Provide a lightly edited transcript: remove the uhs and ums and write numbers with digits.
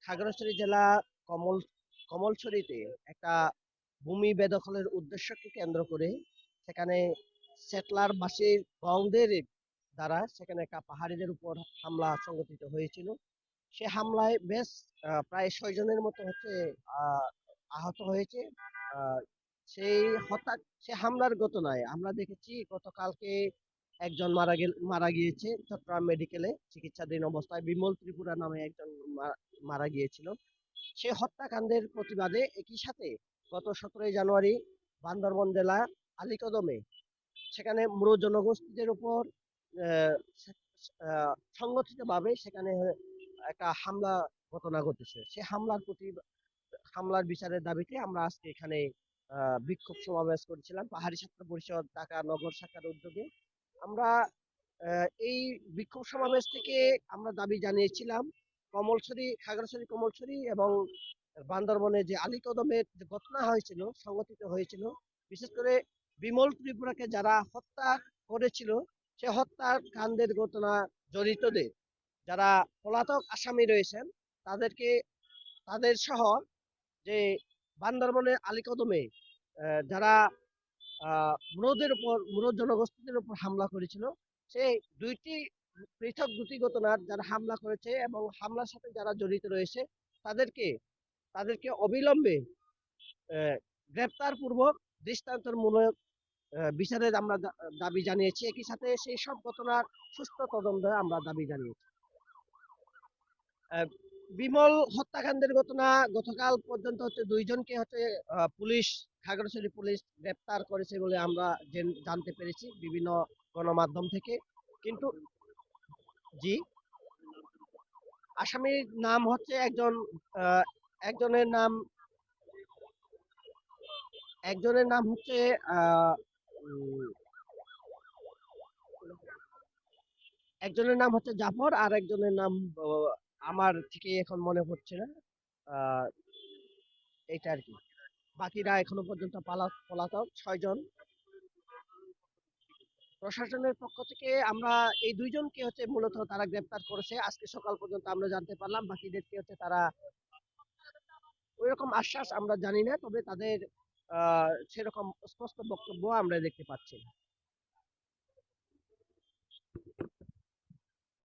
খাগড়াছড়ি জেলা কমল কমলছড়িতে একটা ভূমি বেদখলের উদ্দেশ্যকে কেন্দ্র করে সেখানে সেটলার বাসিগণদের দ্বারা সেখানে একটা পাহাড়িদের উপর হামলা সংঘটিত হয়েছিল। সে হামলায় বেশ প্রায় 6 জনের মতো হচ্ছে আহ, আহত হয়েছে। আহ, সেই হত্যা সে হামলার ঘটনায় আমরা দেখেছি গতকালকে একজন মারা গিয়েছে চট্টগ্রাম মেডিকেলে চিকিৎসাধীন অবস্থায়। বিমল ত্রিপুরা নামে একজন মারা গিয়েছিল। সে হত্যাকাণ্ডের প্রতিবাদে একই সাথে গত 17ই জানুয়ারি বান্দরবন জেলা আলীকদমে সেখানে মূল জনগোষ্ঠীদের উপর আহ, সংগঠিতভাবে সেখানে একটা হামলা ঘটনা ঘটেছে। সে হামলার বিচারের দাবিতে আমরা আজকে এখানে বিক্ষোভ সমাবেশ করেছিলাম পাহাড়ি ছাত্র পরিষদ ঢাকা নগর শাখার উদ্যোগে। আমরা এই বিক্ষোভ সমাবেশ থেকে আমরা দাবি জানিয়েছিলাম খাগড়াছড়ি কমলছড়ি এবং বান্দরবনে যে আলীকদমের যে ঘটনা হয়েছিল সংঘটিত হয়েছিল, বিশেষ করে বিমল ত্রিপুরাকে যারা হত্যা করেছিল, সে হত্যার কাণ্ডের ঘটনা জড়িতদের যারা পলাতক আসামি রয়েছেন তাদেরকে তাদের সহ যে বান্দরবনের আলীকদমে যারা মুরদ জনগোষ্ঠীদের উপর হামলা করেছিল, সেই দুইটি পৃথক দুটি ঘটনার যারা হামলা করেছে এবং হামলার সাথে যারা জড়িত রয়েছে তাদেরকে তাদেরকে অবিলম্বে গ্রেপ্তার পূর্বক দৃষ্টান্তমূলক বিচারের আমরা দাবি জানিয়েছি। একই সাথে সেই সব ঘটনার সুষ্ঠু তদন্ত আমরা দাবি জানিয়েছি। আহ, বিমল হত্যাকাণ্ডের ঘটনা গতকাল পর্যন্ত হচ্ছে 2জনকে হচ্ছে পুলিশ খাগড়াছড়ি পুলিশ গ্রেপ্তার করেছে বলে আমরা জানতে পেরেছি বিভিন্ন গণমাধ্যম থেকে। কিন্তু জি, আসামির নাম হচ্ছে আহ, একজনের নাম একজনের নাম হচ্ছে আহ উম, একজনের নাম হচ্ছে জাফর, আর একজনের নাম আমার ঠিক এখন মনে পড়ছে না। আহ এটা আর কি। বাকিরা এখনো পর্যন্ত পলাতক 6 জন। প্রশাসনের পক্ষ থেকে আমরা এই 2জনকে হচ্ছে মূলত তারা গ্রেপ্তার করেছে আজকে সকাল পর্যন্ত আমরা জানতে পারলাম। বাকিদেরকে হচ্ছে তারা ওইরকম আশ্বাস আমরা জানি না, তবে তাদের সেরকম স্পষ্ট বক্তব্য আমরা দেখতে পাচ্ছি না।